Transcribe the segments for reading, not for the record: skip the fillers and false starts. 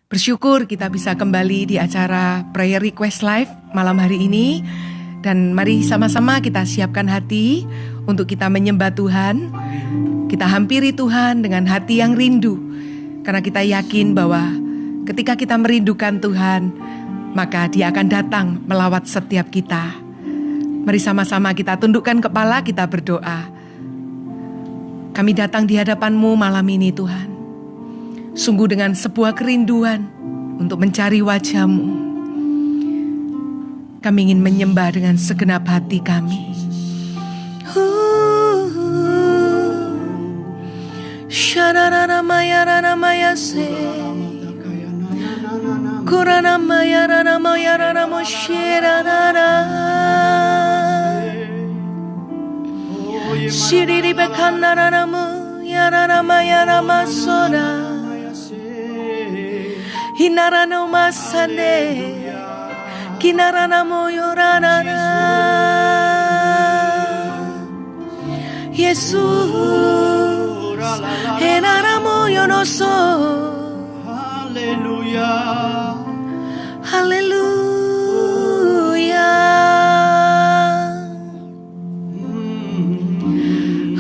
Bersyukur kita bisa kembali di acara Prayer Request Live malam hari ini. Dan mari sama-sama kita siapkan hati untuk kita menyembah Tuhan. Kita hampiri Tuhan dengan hati yang rindu. Karena kita yakin bahwa ketika kita merindukan Tuhan, maka Dia akan datang melawat setiap kita. Mari sama-sama kita tundukkan kepala, kita berdoa. Kami datang di hadapan-Mu malam ini Tuhan. Sungguh dengan sebuah kerinduan untuk mencari wajah-Mu. Kami ingin menyembah dengan segenap hati kami. Sharana maya rana maya se, Kurana maya rana maya rana moshira rana, Shiriri bekana rana mu yarana maya rama sona. Hinarano masane, kinarana moyorana, Yesus, henara moyonoso, Haleluya, Haleluya,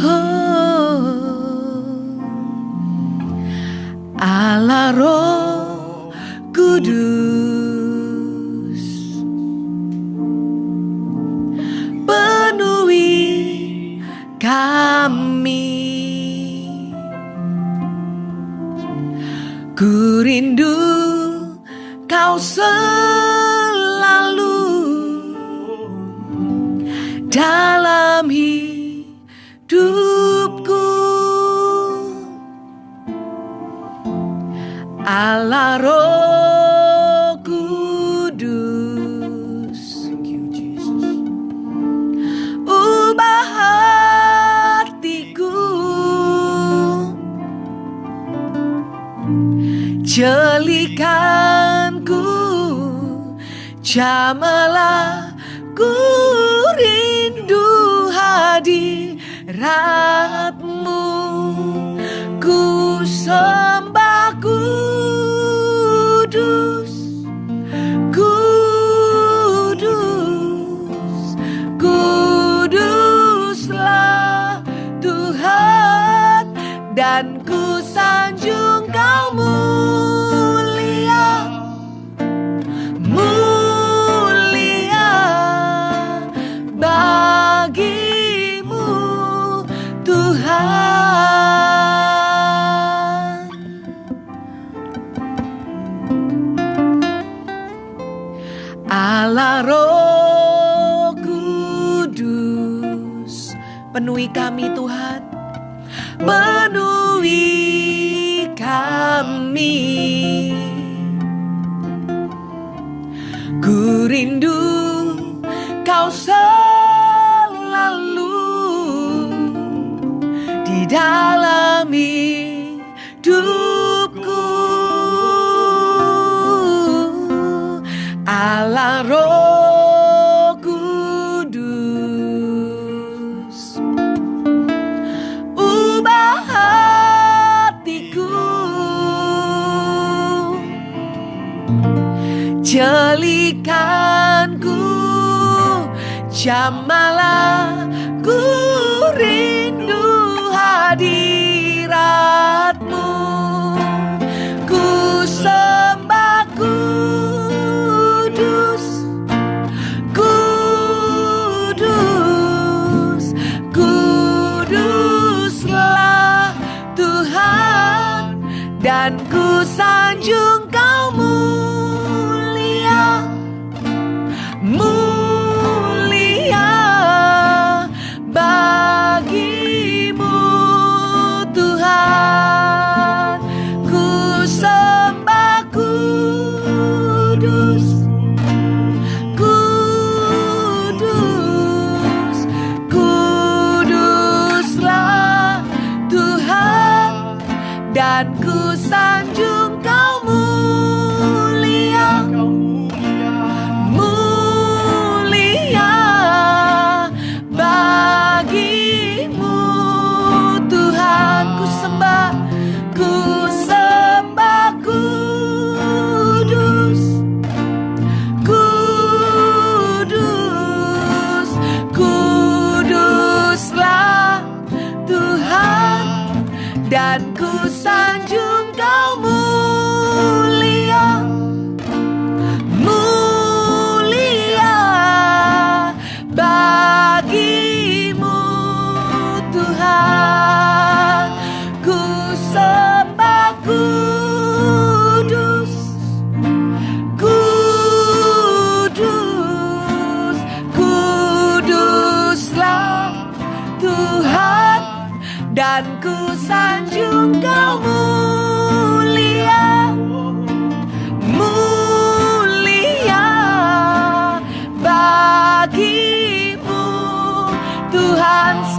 oh, Allah Roh Kudus, penuhi kami. Ku rindu Kau selalu dalam hidupku, Allah Roh jelikanku, jamalah ku rindu hadirat-Mu, ku sembah kudus, kudus, kuduslah Tuhan, dan ku sanjung Kau mulia, mulia bagimu Tuhan. Allah Roh Kudus, penuhi kami Tuhan, penuhi kami. Ku rindu Kau selalu di dalam hidupku, Allah Roh Kudus, ubah hatiku, jelikanku, jamalah ku rindu hadirat-Mu, ku sembah kudus, kudus, kuduslah Tuhan, dan ku sanjung Kau mulia, mulia bagimu Tuhan. Ku sembah kudus, kudus, kuduslah Tuhan, dan ku sanjung Kau mulia.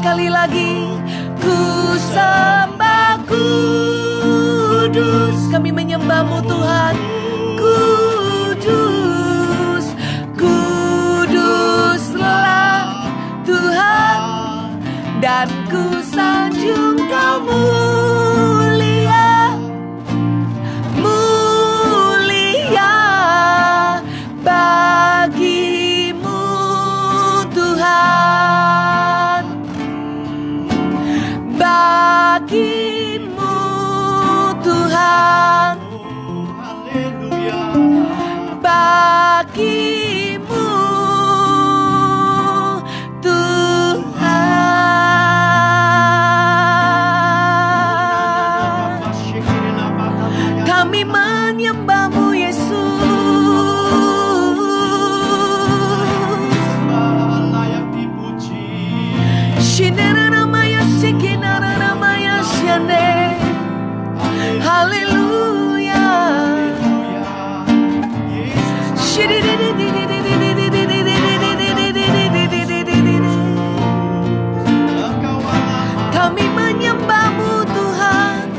sekali lagi. Ku sembah kudus, kami menyembah-Mu Tuhan. Kudus, kuduslah Tuhan, dan ku sanjung Kau mulia, mulia bagi-Mu Tuhan, bagi-Mu Tuhan, bagi-Mu Tuhan. Kami menyembah-Mu Yesus. Shinenamaya sikinanamaya syane. Haleluya. Kami menyembah-Mu Tuhan,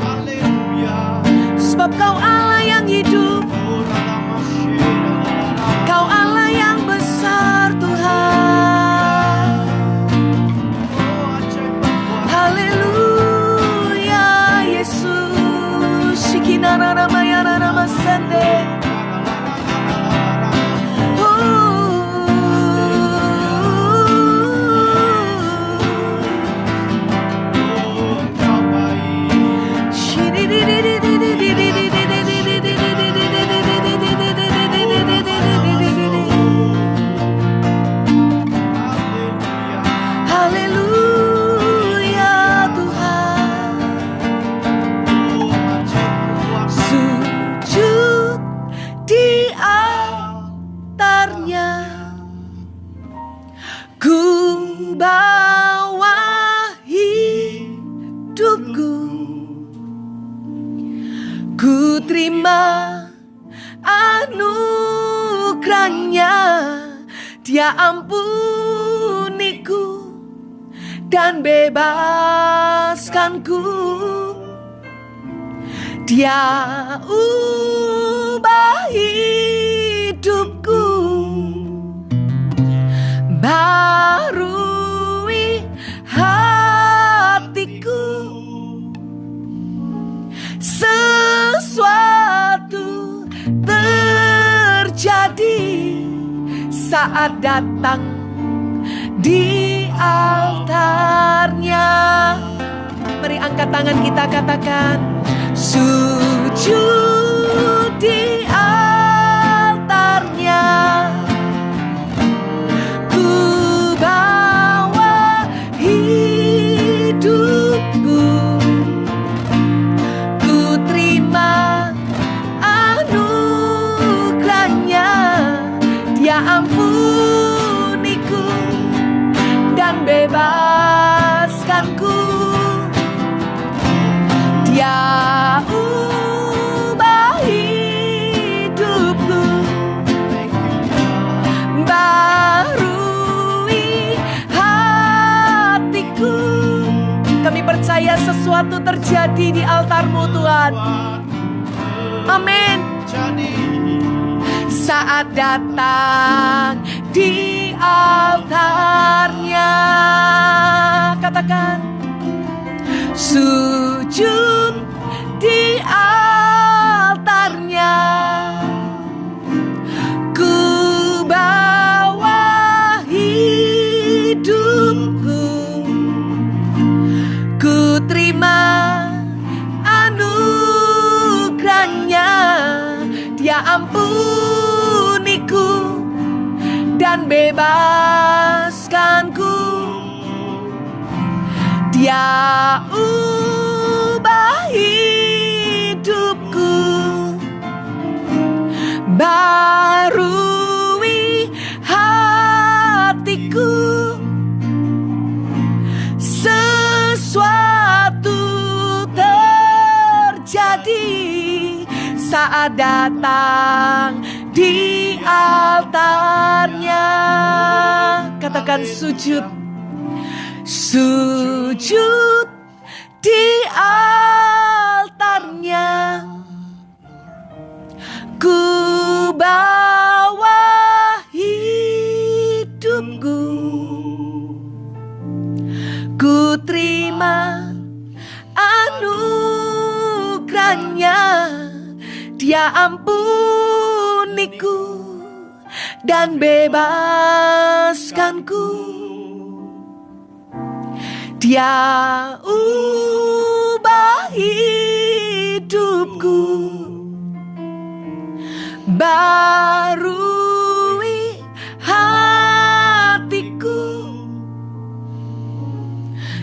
sebab Kau Allah yang hidup, Kau Allah yang besar Tuhan. Haleluya Yesus. Shikinanamaya nanamasande. Haleluya Tuhan. Sujud di altarnya, ku bawa hidupku, ku terima anugerahnya. Dia ampuniku dan bebaskanku. Dia ubah hidupku, barui hatiku. Sesuatu terjadi saat datang di altarnya. Mari angkat tangan kita, katakan sujud di altarnya. Ku bawa hidupku, ku terima anugerahnya. Dia ampuniku dan bebaskanku. Dia ubah hidupku, barui hatiku. Kami percaya sesuatu terjadi di altar-Mu Tuhan. Amin. Saat datang di altarnya, katakan sujud di altarnya. Ku bawa hidupku, ku terima anugerahnya. Dia ampuniku dan bebaskanku. Dia ubah hidupku, barui hatiku. Sesuatu terjadi saat datang di altarnya. Katakan sujud, sujud di altarnya, ku bawa hidupku, ku terima anugerahnya. Dia ampuniku dan bebaskanku. Dia ubah hidupku, barui hatiku.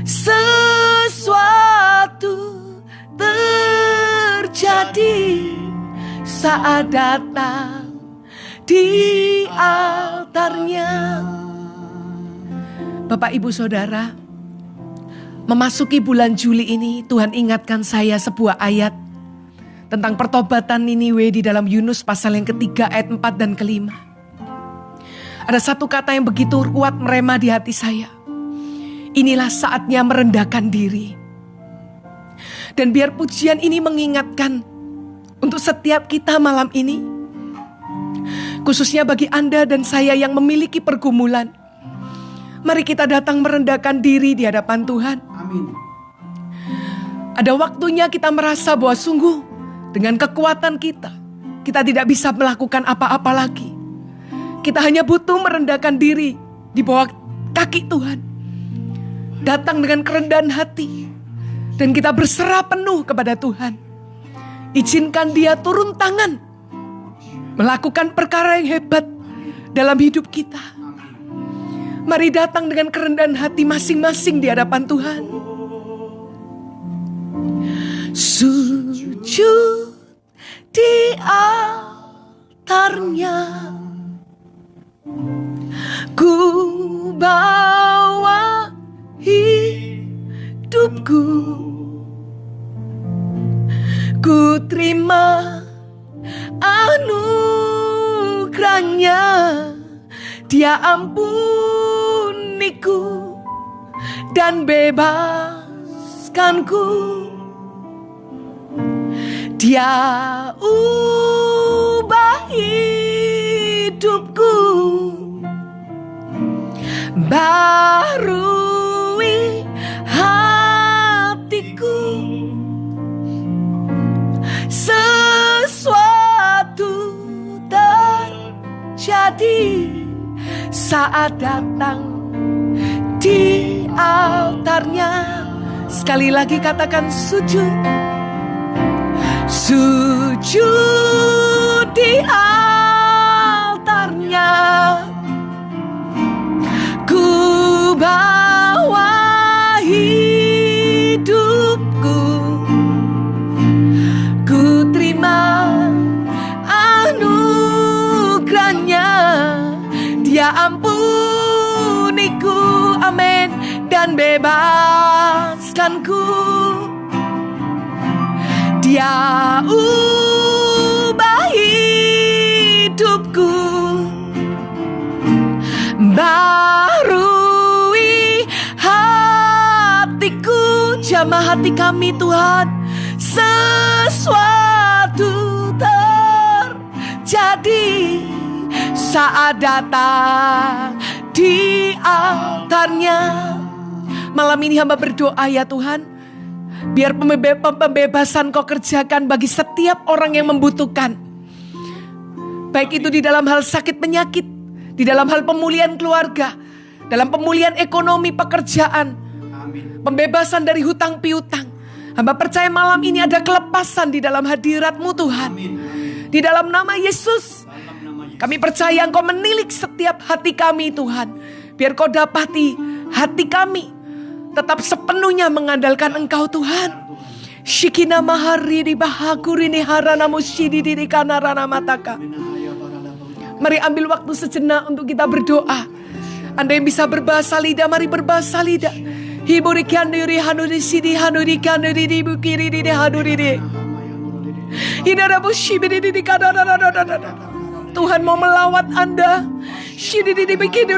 Sesuatu terjadi saat datang di altarnya. Bapak, Ibu, Saudara, memasuki bulan Juli ini Tuhan ingatkan saya sebuah ayat tentang pertobatan Niniwe di dalam Yunus pasal yang ketiga ayat 4 dan ke-5. Ada satu kata yang begitu kuat merema di hati saya. Inilah saatnya merendahkan diri. Dan biar pujian ini mengingatkan untuk setiap kita malam ini, khususnya bagi Anda dan saya yang memiliki pergumulan, mari kita datang merendahkan diri di hadapan Tuhan. Amin. Ada waktunya kita merasa bahwa sungguh dengan kekuatan kita tidak bisa melakukan apa-apa lagi. Kita hanya butuh merendahkan diri di bawah kaki Tuhan. Datang dengan kerendahan hati dan kita berserah penuh kepada Tuhan. Izinkan Dia turun tangan melakukan perkara yang hebat dalam hidup kita. Mari datang dengan kerendahan hati masing-masing di hadapan Tuhan. Sujud di altarnya, ku bawa hidupku, ku terima anugerahnya. Dia ampuniku dan bebaskanku. Dia ubah hidupku, barui hatiku. Sesuatu terjadi saat datang di altarnya. Sekali lagi katakan sujud. Sujud di altarnya, ku bawa hidupku, ku terima anugerahnya. Dia ampuniku, amin, dan bebaskanku. Dia ubah hidupku, barui hatiku. Jamah hati kami Tuhan, sesuatu terjadi saat datang di altarnya. Malam ini hamba berdoa ya Tuhan, biar pembebasan Kau kerjakan bagi setiap orang yang membutuhkan. Baik itu di dalam hal sakit penyakit, di dalam hal pemulihan keluarga, dalam pemulihan ekonomi pekerjaan, Amin. pembebasan dari hutang piutang. Hamba percaya malam ini ada kelepasan di dalam hadirat-Mu Tuhan. Amin. Di dalam nama Yesus, Dalam nama Yesus. kami percaya Engkau menilik setiap hati kami Tuhan. Biar Kau dapati hati kami tetap sepenuhnya mengandalkan Engkau Tuhan. Shikina mahari di bahaguri ni harana musyidi di kanarana mataka. Mari ambil waktu sejenak untuk kita berdoa. Anda yang bisa berbahasa lidah, mari berbahasa lidah. Hiburikan diri hanuri sidi hanuri kanuri di bukiri di hanuri di. Hidara musyidi di kanarana. Tuhan mau melawat Anda. Shidi di bikin.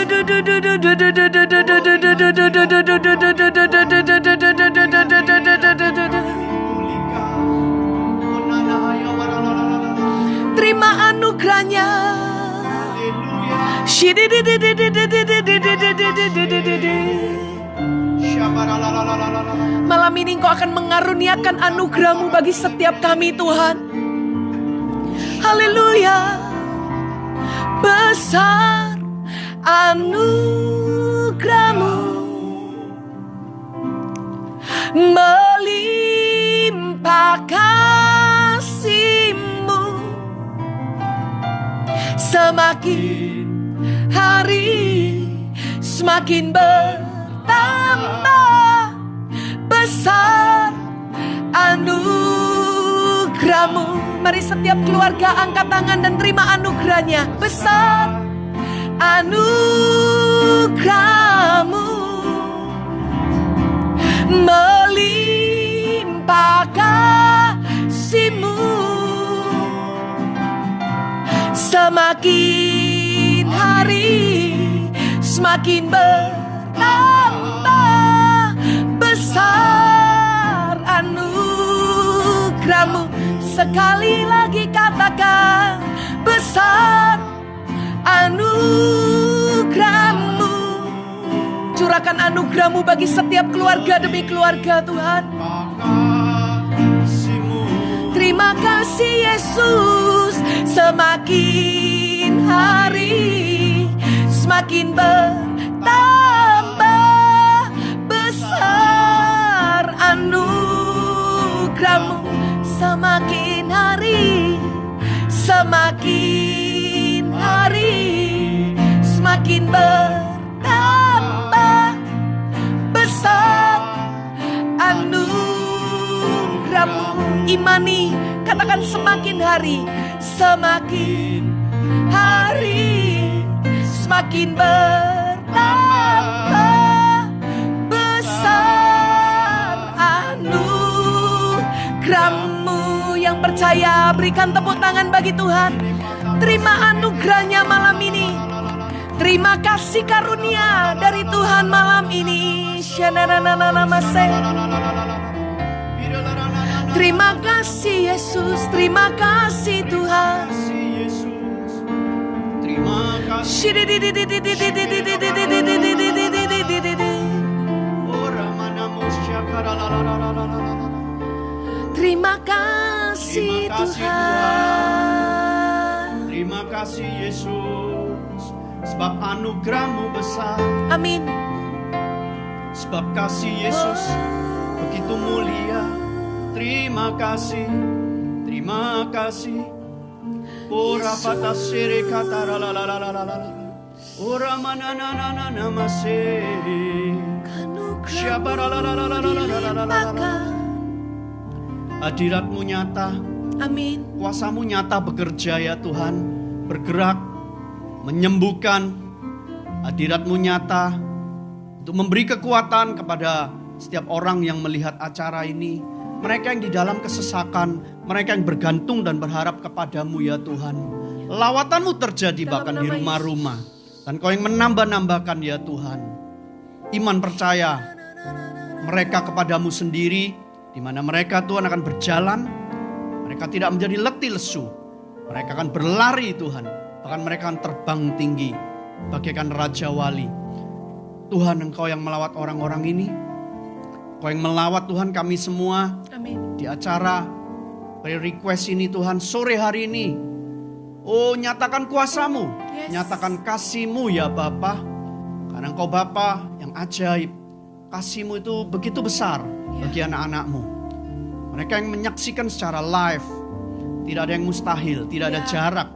Terima anugerahnya. Malam ini Engkau akan mengaruniakan anugerah-Mu bagi setiap kami, Tuhan. Haleluya. Besar anugerah-Mu, melimpah kasih-Mu, semakin hari semakin bertambah. Besar anugerah-Mu. Mari setiap keluarga angkat tangan dan terima anugerahnya. Besar anugerah-Mu, melimpah kasih-Mu, semakin hari semakin bertambah. Besar anugerah-Mu. Sekali lagi katakan, besar anugerah-Mu. Curahkan anugerah-Mu bagi setiap keluarga demi keluarga, Tuhan. Terima kasih Yesus. Semakin hari semakin bertambah. Besar anugerah-Mu. Semakin hari semakin hari semakin bertambah. Besar anugerah-Mu. Imani, katakan semakin hari semakin bertambah. Besar anugerah-Mu. Yang percaya berikan tepuk tangan bagi Tuhan. Terima anugerahnya malam ini. Terima kasih karunia dari Tuhan malam ini. Terima kasih Yesus. Terima kasih Tuhan. Terima kasih. Terima kasih Tuhan. Terima kasih Yesus. Sebab anugerah-Mu besar. Amin. Sebab kasih Yesus begitu mulia. Terima kasih. Terima kasih. Ora pata sere kata la la la la la la. Ora manana na na na mase. Syabara la la la la la la la la. Hadirat-Mu nyata. Amin. Kuasa-Mu nyata bekerja ya Tuhan. Bergerak, menyembuhkan. Hadirat-Mu nyata untuk memberi kekuatan kepada setiap orang yang melihat acara ini. Mereka yang di dalam kesesakan, mereka yang bergantung dan berharap kepadamu ya Tuhan. Lawatan-Mu terjadi bahkan di rumah-rumah. Dan Kau yang menambah-nambahkan ya Tuhan. Iman percaya mereka kepadamu sendiri, di mana mereka Tuhan akan berjalan. Mereka tidak menjadi letih lesu. Mereka akan berlari Tuhan. Bahkan mereka akan terbang tinggi bagaikan Raja Wali. Tuhan, Engkau yang melawat orang-orang ini. Kau yang melawat Tuhan kami semua Amin. di acara prayer request ini Tuhan sore hari ini. Oh, nyatakan kuasa-Mu, Yes. nyatakan kasih-Mu ya Bapa. Karena Engkau Bapa yang ajaib. Kasih-Mu itu begitu besar bagi anak-anak-Mu. Mereka yang menyaksikan secara live. Tidak ada yang mustahil, tidak ada jarak.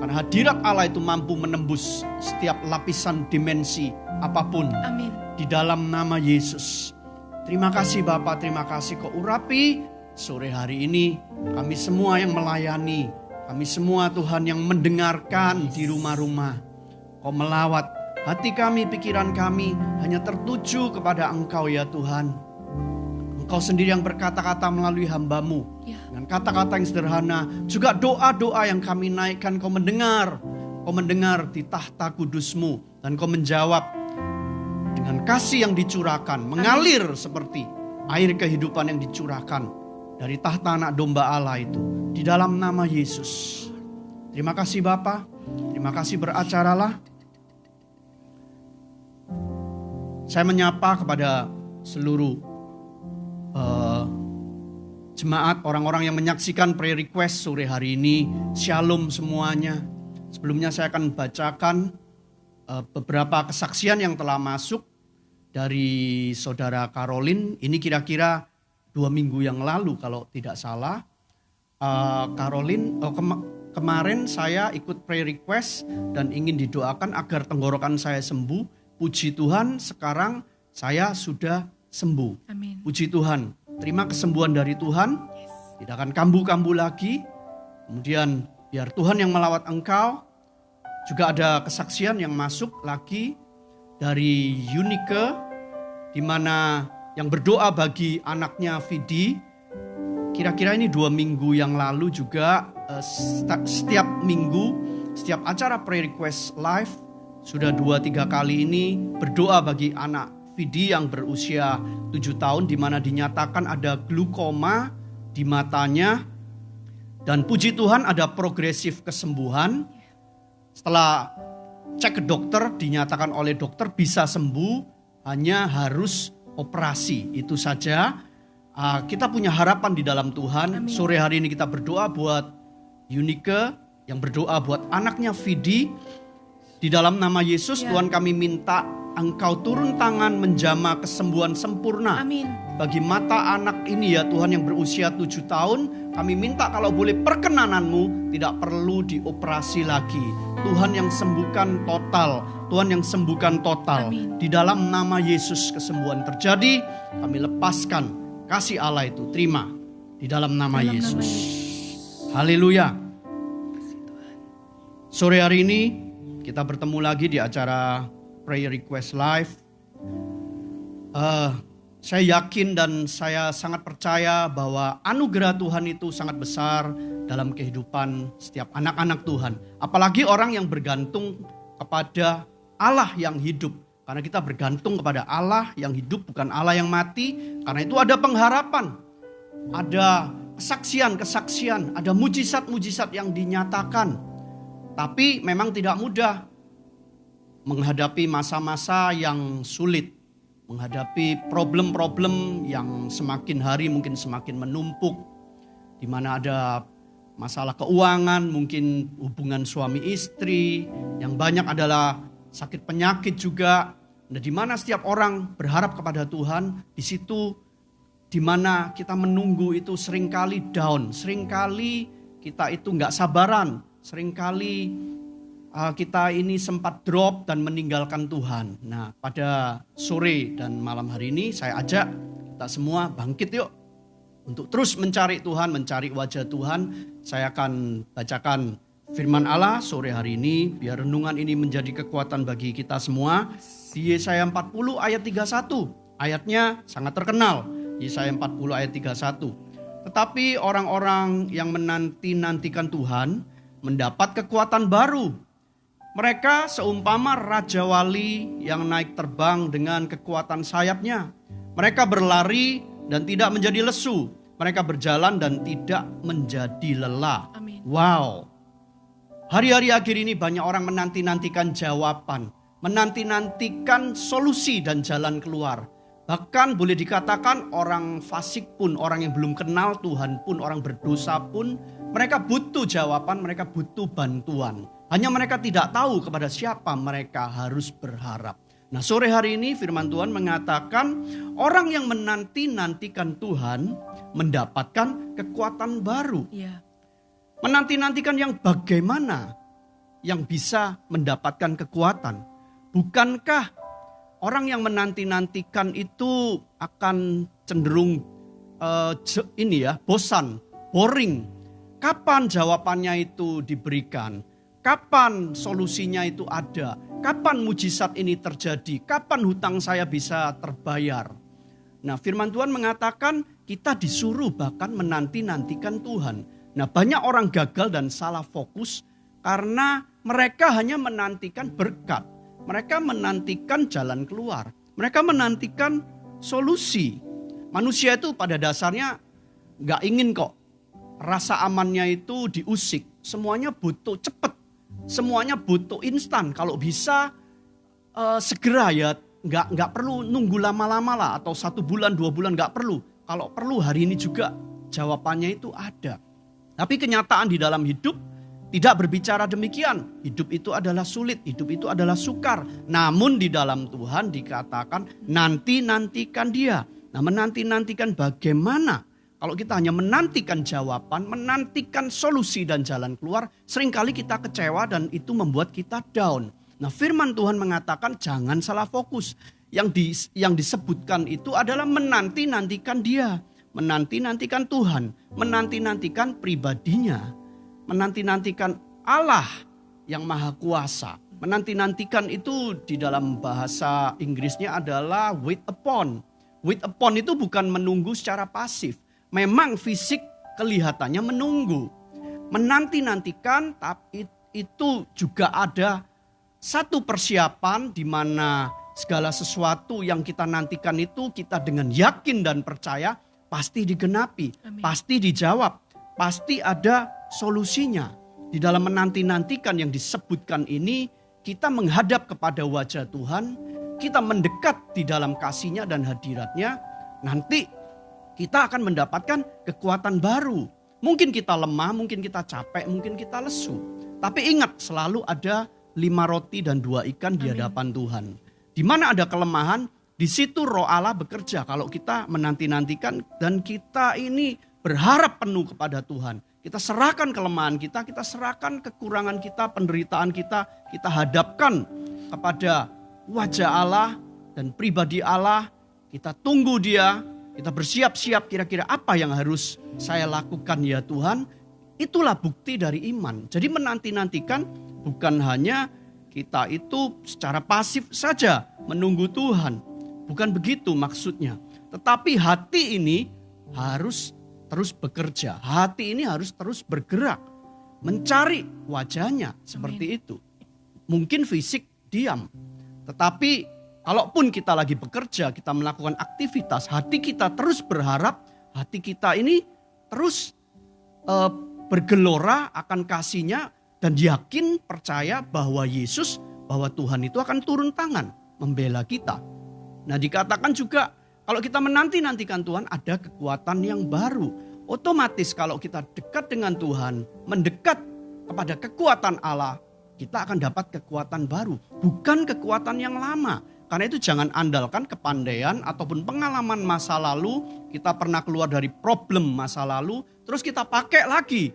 Karena hadirat Allah itu mampu menembus setiap lapisan dimensi apapun. Amin. Di dalam nama Yesus. Terima kasih Bapa, terima kasih Kau urapi sore hari ini. Kami semua yang melayani, kami semua Tuhan yang mendengarkan di rumah-rumah. Kau melawat hati kami, pikiran kami hanya tertuju kepada Engkau ya Tuhan. Engkau sendiri yang berkata-kata melalui hamba-Mu. Dengan kata-kata yang sederhana, juga doa-doa yang kami naikkan Kau mendengar. Kau mendengar di tahta kudus-Mu. Dan Kau menjawab dengan kasih yang dicurahkan, mengalir seperti air kehidupan yang dicurahkan dari tahta anak domba Allah itu. Di dalam nama Yesus. Terima kasih Bapa, terima kasih beracaralah. Saya menyapa kepada seluruh jemaat, orang-orang yang menyaksikan prayer request sore hari ini. Shalom semuanya. Sebelumnya saya akan bacakan beberapa kesaksian yang telah masuk dari saudara Caroline. Ini kira-kira 2 minggu yang lalu kalau tidak salah. Caroline, kemarin saya ikut prayer request dan ingin didoakan agar tenggorokan saya sembuh. Puji Tuhan, sekarang saya sudah sembuh. Amin. Puji Tuhan, terima kesembuhan dari Tuhan. Tidak akan kambuh-kambuh lagi. Kemudian biar Tuhan yang melawat engkau. Juga ada kesaksian yang masuk lagi dari Unike, di mana yang berdoa bagi anaknya Vidi. Kira-kira ini 2 minggu yang lalu juga setiap minggu, setiap acara prayer request live sudah 2-3 kali ini berdoa bagi anak Vidi yang berusia 7 tahun, di mana dinyatakan ada glaukoma di matanya. Dan puji Tuhan ada progresif kesembuhan. Setelah cek ke dokter, dinyatakan oleh dokter bisa sembuh, hanya harus operasi. Itu saja. Kita punya harapan di dalam Tuhan. Amin. Sore hari ini kita berdoa buat Unike, yang berdoa buat anaknya Vidi. Di dalam nama Yesus, Tuhan kami minta Engkau turun tangan menjamah kesembuhan sempurna. Amin. Bagi mata anak ini ya Tuhan yang berusia 7 tahun, kami minta kalau boleh perkenanan-Mu, tidak perlu dioperasi lagi. Tuhan yang sembuhkan total, Tuhan yang sembuhkan total. Amin. Di dalam nama Yesus kesembuhan terjadi, kami lepaskan kasih Allah itu, terima di dalam nama Yesus. Haleluya. Sore hari ini kita bertemu lagi di acara Prayer Request Live. Saya yakin dan saya sangat percaya bahwa anugerah Tuhan itu sangat besar dalam kehidupan setiap anak-anak Tuhan. Apalagi orang yang bergantung kepada Allah yang hidup. Karena kita bergantung kepada Allah yang hidup, bukan Allah yang mati. Karena itu ada pengharapan, ada kesaksian-kesaksian, ada mujizat-mujizat yang dinyatakan. Tapi memang tidak mudah menghadapi masa-masa yang sulit, menghadapi problem-problem yang semakin hari mungkin semakin menumpuk, di mana ada masalah keuangan, mungkin hubungan suami istri, yang banyak adalah sakit penyakit juga. Nah, di mana setiap orang berharap kepada Tuhan, di situ di mana kita menunggu itu seringkali down, seringkali kita itu nggak sabaran, seringkali kita ini sempat drop dan meninggalkan Tuhan. Nah, pada sore dan malam hari ini saya ajak kita semua bangkit yuk untuk terus mencari Tuhan, mencari wajah Tuhan. Saya akan bacakan firman Allah sore hari ini, biar renungan ini menjadi kekuatan bagi kita semua. Di Yesaya 40 ayat 31, ayatnya sangat terkenal. Yesaya 40 ayat 31. Tetapi orang-orang yang menanti-nantikan Tuhan mendapat kekuatan baru. Mereka seumpama Raja Wali yang naik terbang dengan kekuatan sayapnya. Mereka berlari dan tidak menjadi lesu. Mereka berjalan dan tidak menjadi lelah. Amin. Wow. Hari-hari akhir ini banyak orang menanti-nantikan jawaban. Menanti-nantikan solusi dan jalan keluar. Bahkan boleh dikatakan orang fasik pun, orang yang belum kenal Tuhan pun, orang berdosa pun, mereka butuh jawaban, mereka butuh bantuan. Hanya mereka tidak tahu kepada siapa mereka harus berharap. Nah, sore hari ini firman Tuhan mengatakan orang yang menanti-nantikan Tuhan mendapatkan kekuatan baru. Ya. Menanti-nantikan yang bagaimana yang bisa mendapatkan kekuatan? Bukankah orang yang menanti-nantikan itu akan cenderung bosan, boring? Kapan jawabannya itu diberikan? Kapan solusinya itu ada? Kapan mujizat ini terjadi? Kapan hutang saya bisa terbayar? Nah, firman Tuhan mengatakan kita disuruh bahkan menanti-nantikan Tuhan. Nah, banyak orang gagal dan salah fokus karena mereka hanya menantikan berkat. Mereka menantikan jalan keluar. Mereka menantikan solusi. Manusia itu pada dasarnya gak ingin kok rasa amannya itu diusik. Semuanya butuh cepat. Semuanya butuh instan. Kalau bisa segera ya, nggak perlu nunggu lama-lama lah, atau 1 bulan 2 bulan nggak perlu. Kalau perlu hari ini juga jawabannya itu ada. Tapi kenyataan di dalam hidup tidak berbicara demikian. Hidup itu adalah sulit, hidup itu adalah sukar. Namun di dalam Tuhan dikatakan nanti-nantikan Dia. Nah, menanti-nantikan bagaimana? Kalau kita hanya menantikan jawaban, menantikan solusi dan jalan keluar, seringkali kita kecewa dan itu membuat kita down. Nah, firman Tuhan mengatakan jangan salah fokus. Yang disebutkan itu adalah menanti-nantikan Dia, menanti-nantikan Tuhan, menanti-nantikan pribadinya, menanti-nantikan Allah yang Maha Kuasa. Menanti-nantikan itu di dalam bahasa Inggrisnya adalah wait upon. Wait upon itu bukan menunggu secara pasif. Memang fisik kelihatannya menunggu. Menanti-nantikan, tapi itu juga ada satu persiapan di mana segala sesuatu yang kita nantikan itu kita dengan yakin dan percaya pasti digenapi, Amin. pasti dijawab, pasti ada solusinya. Di dalam menanti-nantikan yang disebutkan ini, kita menghadap kepada wajah Tuhan, kita mendekat di dalam kasih-Nya dan hadirat-Nya, nanti kita akan mendapatkan kekuatan baru. Mungkin kita lemah, mungkin kita capek, mungkin kita lesu. Tapi ingat, selalu ada 5 roti dan 2 ikan di hadapan Tuhan. Di mana ada kelemahan, di situ Roh Allah bekerja. Kalau kita menanti-nantikan dan kita ini berharap penuh kepada Tuhan. Kita serahkan kelemahan kita serahkan kekurangan kita, penderitaan kita hadapkan kepada wajah Allah dan pribadi Allah. Kita tunggu Dia. Kita bersiap-siap kira-kira apa yang harus saya lakukan ya Tuhan. Itulah bukti dari iman. Jadi menanti-nantikan bukan hanya kita itu secara pasif saja menunggu Tuhan. Bukan begitu maksudnya. Tetapi hati ini harus terus bekerja. Hati ini harus terus bergerak. Mencari wajahnya seperti itu. Mungkin fisik diam. Tetapi kalaupun kita lagi bekerja, kita melakukan aktivitas, hati kita terus berharap, hati kita ini terus bergelora akan kasih-Nya dan yakin percaya bahwa Yesus, bahwa Tuhan itu akan turun tangan membela kita. Nah, dikatakan juga kalau kita menanti-nantikan Tuhan ada kekuatan yang baru. Otomatis kalau kita dekat dengan Tuhan, mendekat kepada kekuatan Allah, kita akan dapat kekuatan baru, bukan kekuatan yang lama. Karena itu jangan andalkan kepandaian ataupun pengalaman masa lalu. Kita pernah keluar dari problem masa lalu, terus kita pakai lagi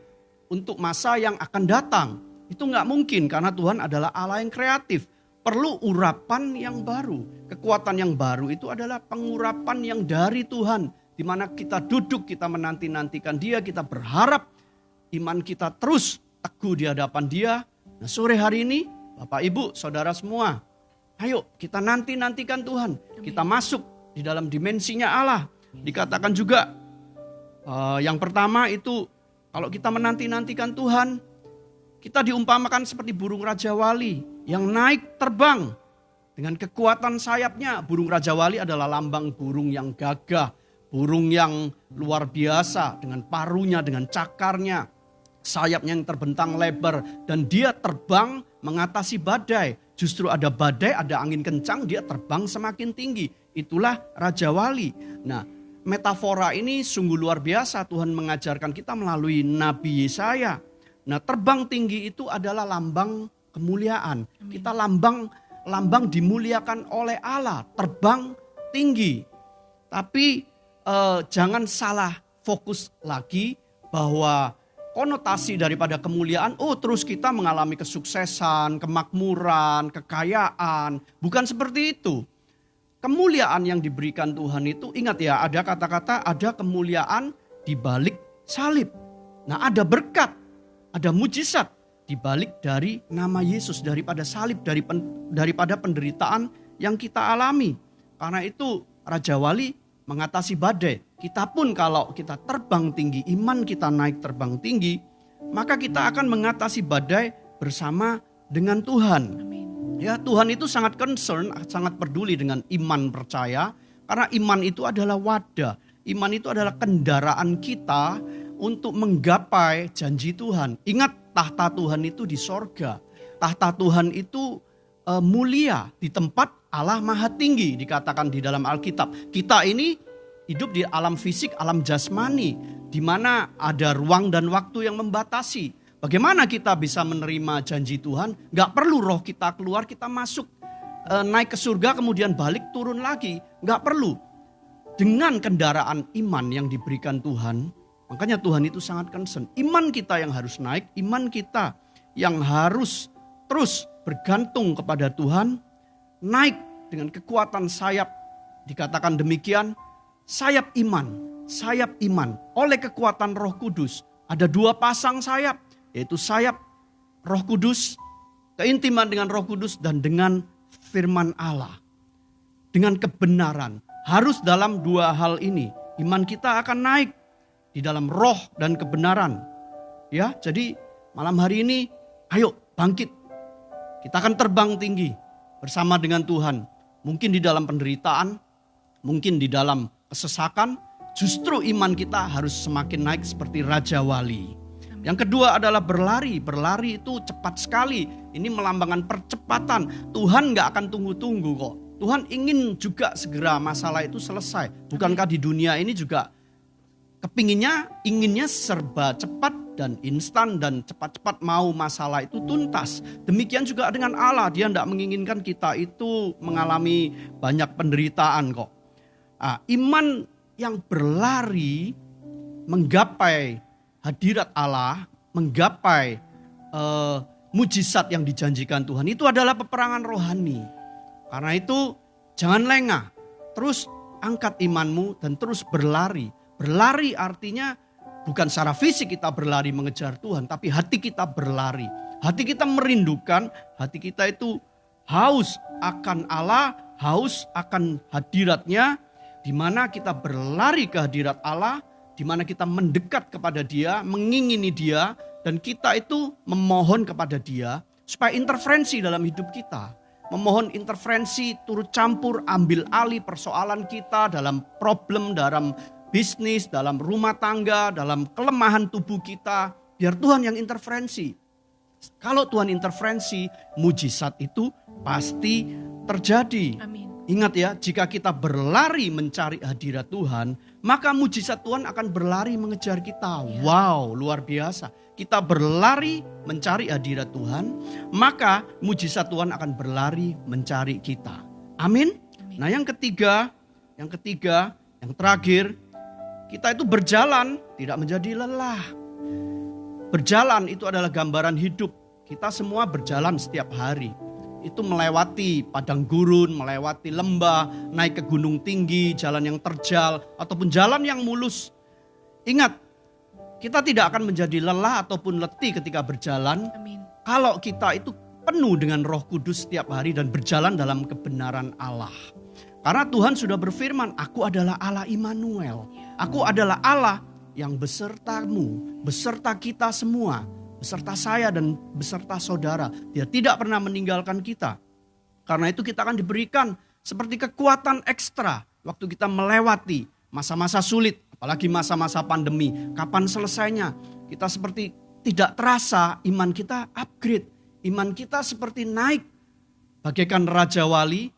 untuk masa yang akan datang. Itu gak mungkin karena Tuhan adalah Allah yang kreatif. Perlu urapan yang baru. Kekuatan yang baru itu adalah pengurapan yang dari Tuhan. Di mana kita duduk, kita menanti-nantikan Dia, kita berharap iman kita terus teguh di hadapan Dia. Nah, sore hari ini Bapak Ibu, Saudara semua, ayo kita nanti-nantikan Tuhan. Kita masuk di dalam dimensinya Allah. Dikatakan juga yang pertama itu kalau kita menanti-nantikan Tuhan, kita diumpamakan seperti burung Raja Wali yang naik terbang dengan kekuatan sayapnya. Burung Raja Wali adalah lambang burung yang gagah, burung yang luar biasa dengan paruhnya, dengan cakarnya, sayapnya yang terbentang lebar dan dia terbang mengatasi badai. Justru ada badai, ada angin kencang, dia terbang semakin tinggi. itulah Raja Wali. Nah, metafora ini sungguh luar biasa Tuhan mengajarkan kita melalui Nabi Yesaya. Nah, terbang tinggi itu adalah lambang kemuliaan. Kita lambang dimuliakan oleh Allah, terbang tinggi. Tapi jangan salah fokus lagi bahwa konotasi daripada kemuliaan, terus kita mengalami kesuksesan, kemakmuran, kekayaan. Bukan seperti itu. Kemuliaan yang diberikan Tuhan itu, ingat ya, ada kata-kata, ada kemuliaan di balik salib. Nah, ada berkat, ada mujizat di balik dari nama Yesus, daripada salib, daripada penderitaan yang kita alami. Karena itu Raja Wali mengatasi badai. Kita pun kalau kita terbang tinggi, iman kita naik terbang tinggi, maka kita akan mengatasi badai bersama dengan Tuhan. Amin. Ya, Tuhan itu sangat concern, sangat peduli dengan iman percaya. Karena iman itu adalah wadah. Iman itu adalah kendaraan kita untuk menggapai janji Tuhan. Ingat, tahta Tuhan itu di sorga. Tahta Tuhan itu mulia di tempat Allah Maha Tinggi, dikatakan di dalam Alkitab. Kita ini hidup di alam fisik, alam jasmani, di mana ada ruang dan waktu yang membatasi. Bagaimana kita bisa menerima janji Tuhan? Gak perlu roh kita keluar, kita masuk, naik ke surga kemudian balik turun lagi. Gak perlu. Dengan kendaraan iman yang diberikan Tuhan, makanya Tuhan itu sangat concern. Iman kita yang harus naik, iman kita yang harus terus bergantung kepada Tuhan, naik dengan kekuatan sayap. Dikatakan demikian, sayap iman oleh kekuatan Roh Kudus. Ada 2 pasang sayap, yaitu sayap Roh Kudus, keintiman dengan Roh Kudus, dan dengan firman Allah. Dengan kebenaran, harus dalam 2 hal ini, iman kita akan naik di dalam roh dan kebenaran. Ya, jadi malam hari ini, ayo bangkit. Kita akan terbang tinggi bersama dengan Tuhan. Mungkin di dalam penderitaan, mungkin di dalam kesesakan, justru iman kita harus semakin naik seperti Raja Wali. Yang kedua adalah berlari. Berlari itu cepat sekali. Ini melambangkan percepatan. Tuhan gak akan tunggu-tunggu kok. Tuhan ingin juga segera masalah itu selesai. Bukankah di dunia ini juga inginnya serba cepat dan instan dan cepat-cepat mau masalah itu tuntas. Demikian juga dengan Allah, dia tidak menginginkan kita itu mengalami banyak penderitaan kok. Iman yang berlari menggapai hadirat Allah, menggapai mujizat yang dijanjikan Tuhan, itu adalah peperangan rohani. Karena itu jangan lengah, terus angkat imanmu dan terus berlari. Berlari artinya bukan secara fisik kita berlari mengejar Tuhan, tapi hati kita berlari. Hati kita merindukan, hati kita itu haus akan Allah, haus akan hadiratnya, di mana kita berlari ke hadirat Allah, di mana kita mendekat kepada Dia, mengingini Dia, dan kita itu memohon kepada Dia supaya intervensi dalam hidup kita. Memohon intervensi, turut campur, ambil alih persoalan kita dalam problem, dalam bisnis, dalam rumah tangga, dalam kelemahan tubuh kita. Biar Tuhan yang intervensi. Kalau Tuhan intervensi, mujizat itu pasti terjadi. Amin. Ingat ya, jika kita berlari mencari hadirat Tuhan, maka mujizat Tuhan akan berlari mengejar kita. Wow, luar biasa. Kita berlari mencari hadirat Tuhan, maka mujizat Tuhan akan berlari mencari kita. Amin. Nah, yang ketiga, yang terakhir, kita itu berjalan tidak menjadi lelah. Berjalan itu adalah gambaran hidup. Kita semua berjalan setiap hari. Itu melewati padang gurun, melewati lembah, naik ke gunung tinggi, jalan yang terjal, ataupun jalan yang mulus. Ingat, kita tidak akan menjadi lelah ataupun letih ketika berjalan. Amin. Kalau kita itu penuh dengan Roh Kudus setiap hari dan berjalan dalam kebenaran Allah. Karena Tuhan sudah berfirman, aku adalah Allah Immanuel. Aku adalah Allah yang besertamu, beserta kita semua, beserta saya dan beserta saudara. Dia tidak pernah meninggalkan kita. Karena itu kita akan diberikan seperti kekuatan ekstra waktu kita melewati masa-masa sulit, apalagi masa-masa pandemi. Kapan selesainya? Kita seperti tidak terasa iman kita upgrade. Iman kita seperti naik bagaikan Raja Wali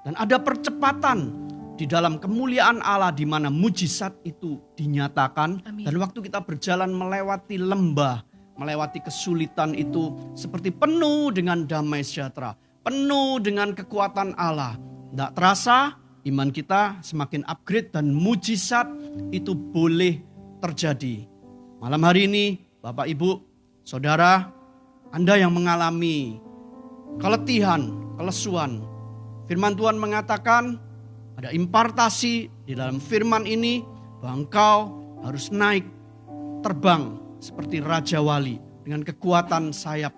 dan ada percepatan. di dalam kemuliaan Allah di mana mujizat itu dinyatakan. Amin. Dan waktu kita berjalan melewati lembah, melewati kesulitan itu seperti penuh dengan damai sejahtera, penuh dengan kekuatan Allah. Tidak terasa iman kita semakin upgrade dan mujizat itu boleh terjadi. Malam hari ini Bapak Ibu, Saudara, Anda yang mengalami keletihan, kelesuan, firman Tuhan mengatakan ada impartasi di dalam firman ini bahwa engkau harus naik terbang seperti Raja Wali dengan kekuatan sayap.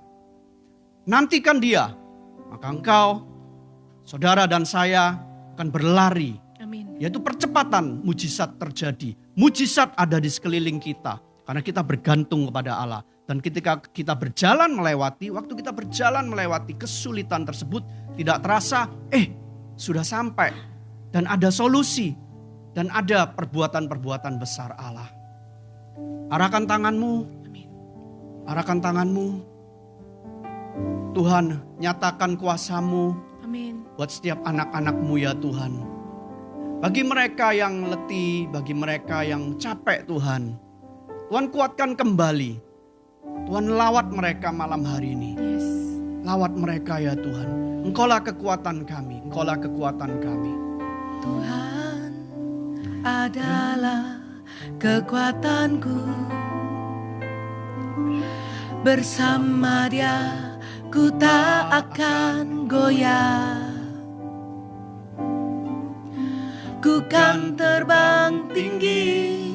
Nantikan dia, maka engkau, saudara dan saya akan berlari. Amin. Yaitu percepatan mujizat terjadi. Mujizat ada di sekeliling kita karena kita bergantung kepada Allah. Dan ketika kita berjalan melewati, waktu kita berjalan melewati kesulitan tersebut, tidak terasa, sudah sampai. Dan ada solusi. Dan ada perbuatan-perbuatan besar Allah. Arahkan tanganmu. Amin. Arahkan tanganmu. Tuhan, nyatakan kuasa-Mu Amin. buat setiap anak-anak-Mu ya Tuhan. Bagi mereka yang letih, bagi mereka yang capek Tuhan. Tuhan kuatkan kembali. Tuhan lawat mereka malam hari ini. Yes. Lawat mereka ya Tuhan. Engkaulah kekuatan kami, Engkaulah kekuatan kami. Tuhan adalah kekuatanku. Bersama Dia ku tak akan goyah. Ku kan terbang tinggi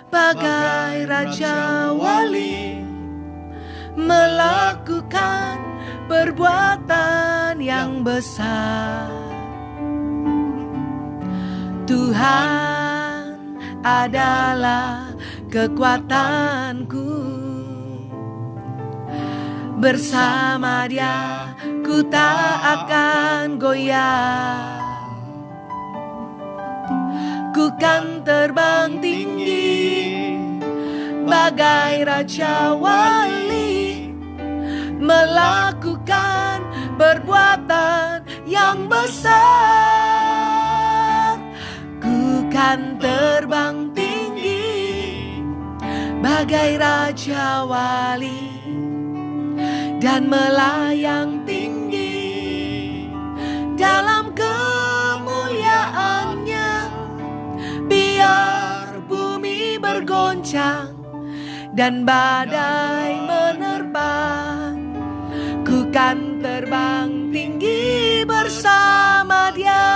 bagai Raja Wali, melakukan perbuatan yang besar. Tuhan adalah kekuatanku. Bersama Dia ku tak akan goyah. Ku kan terbang tinggi bagai Raja Wali, melakukan perbuatan yang besar. Ku kan terbang tinggi bagai Raja Wali dan melayang tinggi dalam kemuliaan-Nya. Biar bumi bergoncang dan badai menerpa, ku kan terbang tinggi bersama Dia.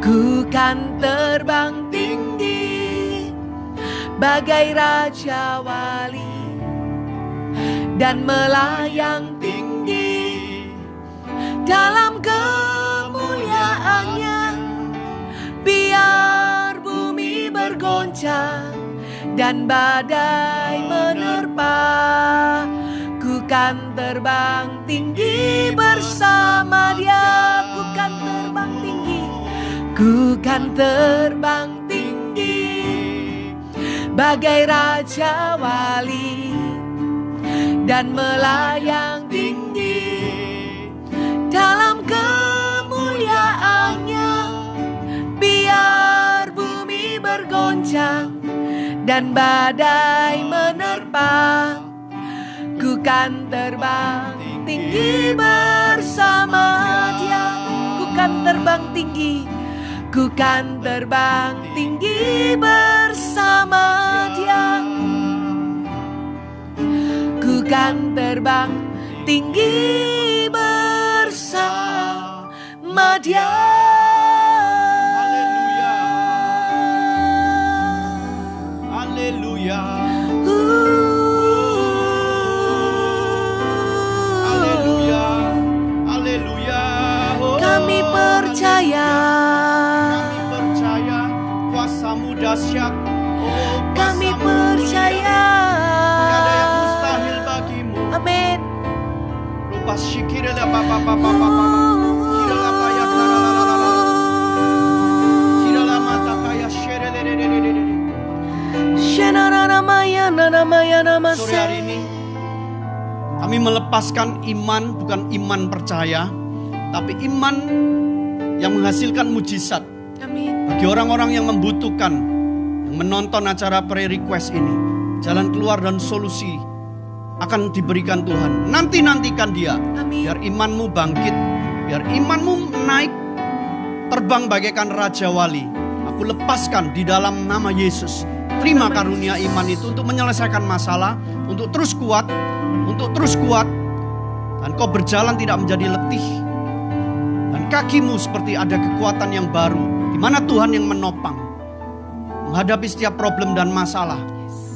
Ku kan terbang tinggi bagai Raja Wali dan melayang tinggi dalam kemuliaan-Nya. Biar bumi bergoncang dan badai menerpa, ku kan terbang tinggi bersama Dia. Ku kan terbang tinggi, ku kan terbang tinggi bagai Raja Wali dan melayang tinggi dalam kemuliaan-Nya. Biar bumi bergoncang dan badai menerpa, ku kan terbang tinggi bersama Dia. Ku kan terbang tinggi, ku kan terbang tinggi bersama Dia. Ku kan terbang tinggi bersama Dia. Haleluya. Haleluya. Haleluya. Kami percaya. Kami percaya kuasa-Mu dahsyat. Kami percaya. Tidak ada yang mustahil bagi-Mu. Amin. Lupa syikirlah papa. Kirala paya kirala mata kaya Sore hari ini kami melepaskan iman, bukan iman percaya, tapi iman yang menghasilkan mujizat Amin. bagi orang-orang yang membutuhkan, yang menonton acara prayer request ini. Jalan keluar dan solusi akan diberikan Tuhan. Nantikan dia. Amin. Biar imanmu bangkit, biar imanmu naik, terbang bagaikan Raja Wali. Aku lepaskan di dalam nama Yesus. Terima karunia iman itu untuk menyelesaikan masalah, untuk terus kuat, dan kau berjalan tidak menjadi letih. Dan kakimu seperti ada kekuatan yang baru, di mana Tuhan yang menopang menghadapi setiap problem dan masalah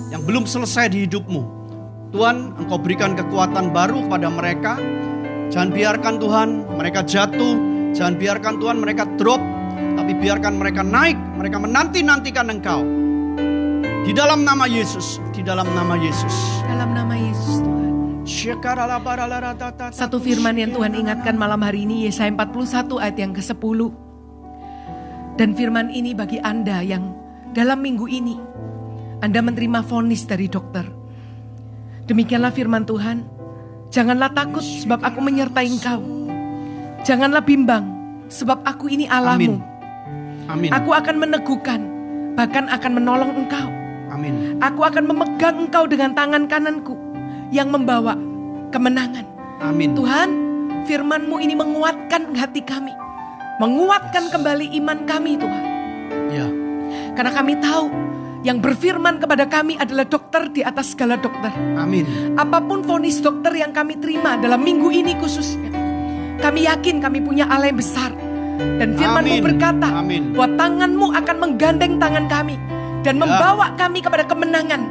yang belum selesai di hidupmu. Tuhan, Engkau berikan kekuatan baru kepada mereka. Jangan biarkan Tuhan mereka jatuh, jangan biarkan Tuhan mereka drop, tapi biarkan mereka naik, mereka menanti-nantikan Engkau. Di dalam nama Yesus, di dalam nama Yesus. Dalam nama Yesus Tuhan. Satu firman yang Tuhan ingatkan malam hari ini, Yesaya 41 ayat yang ke-10. Dan firman ini bagi Anda yang dalam minggu ini Anda menerima vonis dari dokter. Demikianlah firman Tuhan. Janganlah takut sebab aku menyertai engkau. Janganlah bimbang sebab aku ini Allahmu. Amin. Aku akan meneguhkan, bahkan akan menolong engkau. Amin. Aku akan memegang engkau dengan tangan kananku yang membawa kemenangan. Amin. Tuhan, firman-Mu ini menguatkan hati kami. Menguatkan kembali iman kami Tuhan. Ya. Karena kami tahu yang berfirman kepada kami adalah dokter di atas segala dokter. Amin. Apapun vonis dokter yang kami terima dalam minggu ini khususnya, kami yakin kami punya Allah yang besar. Dan firman-Mu berkata bahwa tangan-Mu akan menggandeng tangan kami dan membawa kami kepada kemenangan.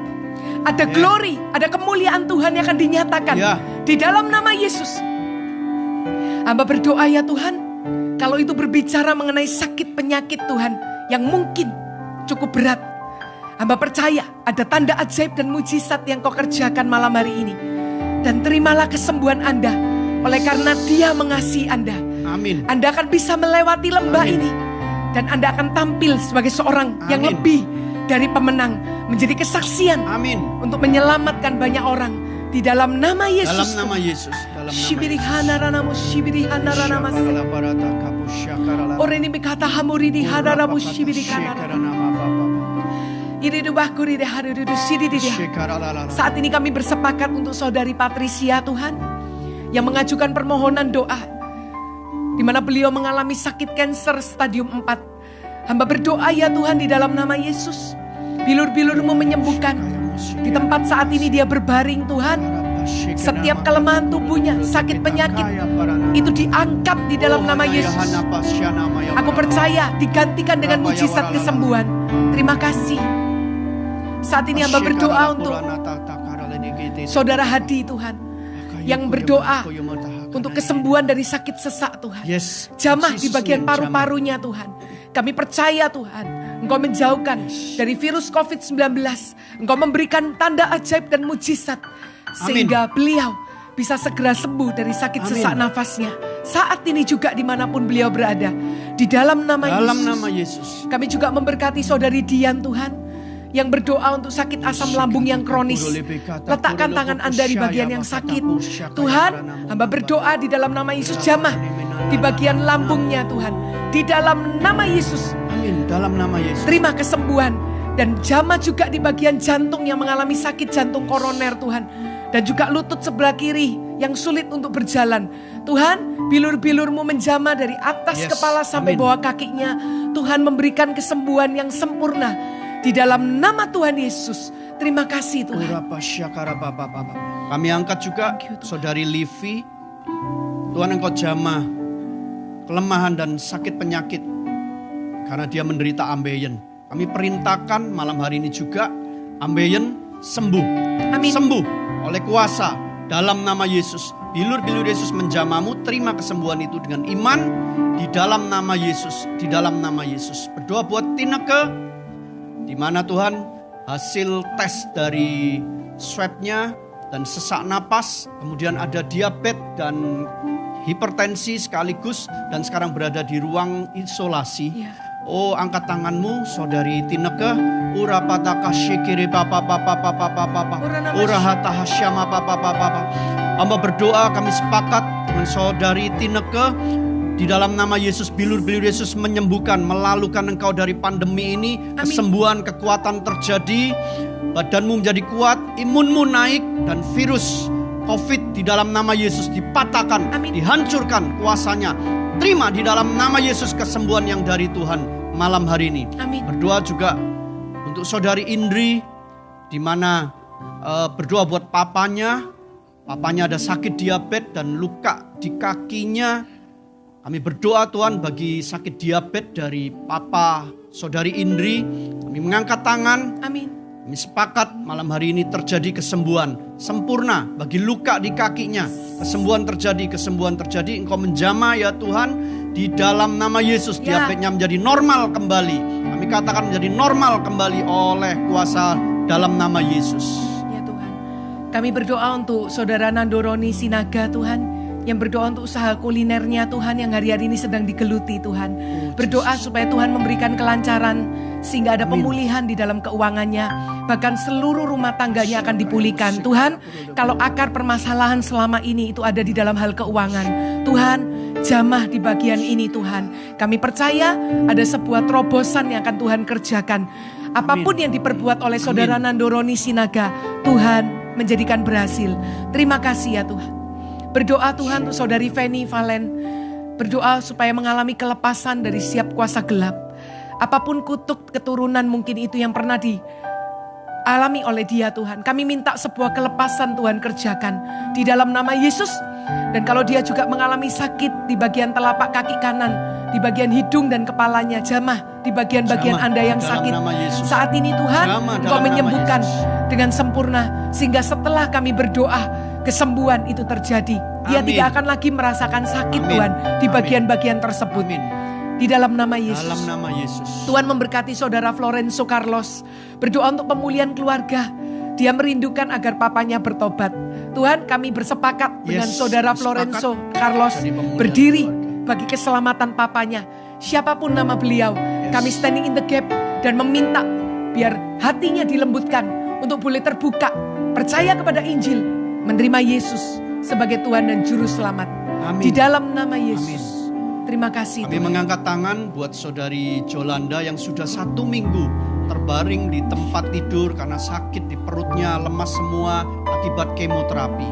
Ada glory, ada kemuliaan Tuhan yang akan dinyatakan di dalam nama Yesus. Hamba berdoa ya Tuhan, kalau itu berbicara mengenai sakit penyakit Tuhan yang mungkin cukup berat, hamba percaya ada tanda ajaib dan mujizat yang Kau kerjakan malam hari ini. Dan terimalah kesembuhan Anda. Oleh karena Dia mengasihi Anda. Amin. Anda akan bisa melewati lembah ini. Dan Anda akan tampil sebagai seorang yang lebih dari pemenang. Menjadi kesaksian. Amin. Untuk menyelamatkan banyak orang. Di dalam nama Yesus. Dalam nama Yesus. Dalam nama Saat ini kami bersepakat untuk saudari Patricia Tuhan, yang mengajukan permohonan doa, di mana beliau mengalami sakit kanker stadium 4. Hamba berdoa ya Tuhan di dalam nama Yesus, bilur-bilur-Mu menyembuhkan. Di tempat saat ini dia berbaring Tuhan, setiap kelemahan tubuhnya, sakit penyakit itu diangkat di dalam nama Yesus. Aku percaya digantikan dengan mujizat kesembuhan. Terima kasih. Saat ini hamba berdoa untuk saudara Hadi Tuhan, yang berdoa untuk kesembuhan dari sakit sesak Tuhan. Jamah di bagian paru-parunya Tuhan. Kami percaya Tuhan, Engkau menjauhkan dari virus COVID-19. Engkau memberikan tanda ajaib dan mujizat, sehingga beliau bisa segera sembuh dari sakit sesak nafasnya. Saat ini juga dimanapun beliau berada, di dalam nama Yesus. Kami juga memberkati saudari Dian Tuhan, yang berdoa untuk sakit asam lambung yang kronis. Letakkan tangan Anda di bagian yang sakit. Tuhan, hamba berdoa di dalam nama Yesus, jamah di bagian lambungnya Tuhan. Di dalam nama Yesus. Amin. Dalam nama Yesus. Terima kesembuhan. Dan jamah juga di bagian jantung yang mengalami sakit jantung koroner Tuhan. Dan juga lutut sebelah kiri yang sulit untuk berjalan. Tuhan, bilur-bilur-Mu menjamah dari atas kepala sampai bawah kakinya. Tuhan memberikan kesembuhan yang sempurna. Di dalam nama Tuhan Yesus. Terima kasih Tuhan. Kami angkat juga saudari Livi. Tuhan, Engkau jamah kelemahan dan sakit penyakit karena dia menderita ambeien. Kami perintahkan malam hari ini juga ambeien sembuh. Amin. Sembuh oleh kuasa dalam nama Yesus. Bilur-bilur Yesus menjamahmu, terima kesembuhan itu dengan iman di dalam nama Yesus. Di dalam nama Yesus. Berdoa buat Tineke, di mana Tuhan hasil tes dari swabnya dan sesak napas, kemudian ada diabetes dan hipertensi sekaligus, dan sekarang berada di ruang isolasi. Oh, angkat tanganmu saudari Tineke. Urapataka shikiri papa papa papa papa. Urahata hasyama papa papa. Hamba berdoa, kami sepakat dengan saudari Tineke. Di dalam nama Yesus, bilur-bilur Yesus menyembuhkan, melalukan engkau dari pandemi ini. Amin. Kesembuhan, kekuatan terjadi, badanmu menjadi kuat, imunmu naik, dan virus COVID di dalam nama Yesus dipatahkan, Amin. dihancurkan kuasanya. Terima di dalam nama Yesus kesembuhan yang dari Tuhan malam hari ini. Amin. Berdoa juga untuk saudari Indri, di mana berdoa buat papanya ada sakit diabetes dan luka di kakinya. Kami berdoa Tuhan bagi sakit diabetes dari papa saudari Indri. Kami mengangkat tangan. Amin. Kami sepakat malam hari ini terjadi kesembuhan sempurna bagi luka di kakinya. Kesembuhan terjadi. Engkau menjamah ya Tuhan. Di dalam nama Yesus, Ya. diabetesnya menjadi normal kembali. Kami katakan menjadi normal kembali oleh kuasa dalam nama Yesus. Ya Tuhan, kami berdoa untuk saudara Nandoroni Sinaga Tuhan, yang berdoa untuk usaha kulinernya Tuhan, yang hari-hari ini sedang digeluti Tuhan. Berdoa supaya Tuhan memberikan kelancaran, sehingga ada pemulihan di dalam keuangannya. Bahkan seluruh rumah tangganya akan dipulihkan. Tuhan, kalau akar permasalahan selama ini itu ada di dalam hal keuangan, Tuhan, jamah di bagian ini Tuhan. Kami percaya ada sebuah terobosan yang akan Tuhan kerjakan. Apapun yang diperbuat oleh saudara Nandoroni Sinaga, Tuhan menjadikan berhasil. Terima kasih ya Tuhan. Berdoa Tuhan untuk saudari Feni Valen. Berdoa supaya mengalami kelepasan dari siap kuasa gelap. Apapun kutuk keturunan mungkin itu yang pernah dialami oleh dia Tuhan. Kami minta sebuah kelepasan Tuhan kerjakan di dalam nama Yesus. Dan kalau dia juga mengalami sakit di bagian telapak kaki kanan, di bagian hidung dan kepalanya, jamah di bagian-bagian Anda yang sakit. Saat ini Tuhan, Engkau menyembuhkan dengan sempurna. Sehingga setelah kami berdoa, kesembuhan itu terjadi. Dia Amin. tidak akan lagi merasakan sakit Amin. Tuhan di Amin. bagian-bagian tersebut. Amin. Di dalam nama Yesus. Dalam nama Yesus. Tuhan memberkati saudara Florenzo Carlos. Berdoa untuk pemulihan keluarga. Dia merindukan agar papanya bertobat. Tuhan, kami bersepakat dengan saudara Florenzo Carlos berdiri bagi keselamatan papanya. Siapapun nama beliau, kami standing in the gap dan meminta biar hatinya dilembutkan untuk boleh terbuka, percaya kepada Injil, menerima Yesus sebagai Tuhan dan Juru Selamat. Amin. Di dalam nama Yesus. Terima kasih Kami Tuhan. mengangkat tangan buat saudari Jolanda yang sudah 1 minggu terbaring di tempat tidur karena sakit di perutnya, lemas semua akibat kemoterapi.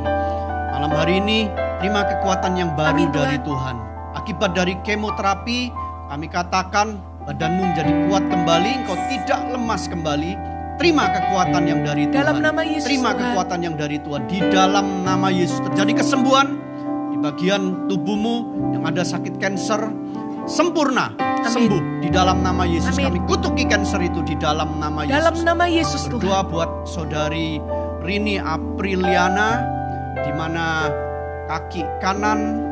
Malam hari ini terima kekuatan yang baru Amin, dari Tuhan. Tuhan. Akibat dari kemoterapi, kami katakan badanmu menjadi kuat kembali, engkau tidak lemas kembali. Terima kekuatan yang dari Tuhan. Dalam nama Yesus, Terima Tuhan. kekuatan yang dari Tuhan. Di dalam nama Yesus terjadi kesembuhan di bagian tubuhmu yang ada sakit kanker, sempurna. Amin. Sembuh di dalam nama Yesus. Amin. Kami kutuki kanker itu di dalam nama Yesus. Dalam nama Yesus Tuhan. Berdoa buat saudari Rini Apriliana, di mana kaki kanan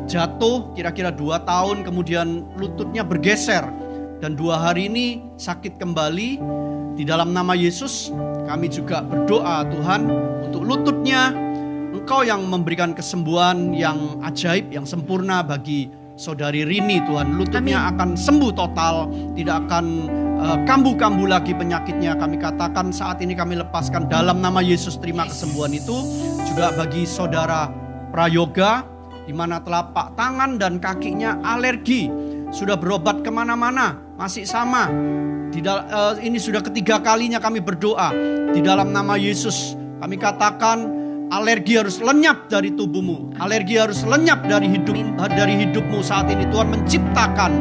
jatuh kira-kira 2 tahun, kemudian lututnya bergeser dan 2 hari ini sakit kembali. Di dalam nama Yesus kami juga berdoa Tuhan untuk lututnya. Engkau yang memberikan kesembuhan yang ajaib, yang sempurna bagi saudari Rini Tuhan. Lututnya akan sembuh total, tidak akan kambuh-kambuh lagi penyakitnya. Kami katakan saat ini kami lepaskan dalam nama Yesus, terima kesembuhan itu. Juga bagi saudara Prayoga, di mana telapak tangan dan kakinya alergi, sudah berobat kemana-mana, masih sama. Ini sudah ketiga kalinya kami berdoa. Di dalam nama Yesus kami katakan alergi harus lenyap dari tubuhmu. Alergi harus lenyap dari hidupmu saat ini. Tuhan menciptakan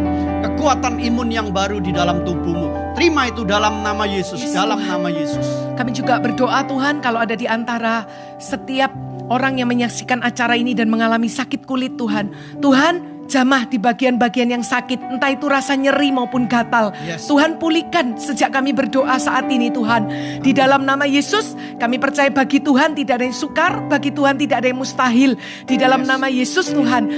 kekuatan imun yang baru di dalam tubuhmu. Terima itu dalam nama Yesus. Dalam nama Yesus. Kami juga berdoa Tuhan, kalau ada di antara setiap orang yang menyaksikan acara ini dan mengalami sakit kulit Tuhan. Tuhan, jamah di bagian-bagian yang sakit, entah itu rasa nyeri maupun gatal. Yes. Tuhan pulihkan sejak kami berdoa saat ini Tuhan. Di dalam nama Yesus, kami percaya bagi Tuhan tidak ada yang sukar, bagi Tuhan tidak ada yang mustahil. Di dalam nama Yesus Tuhan,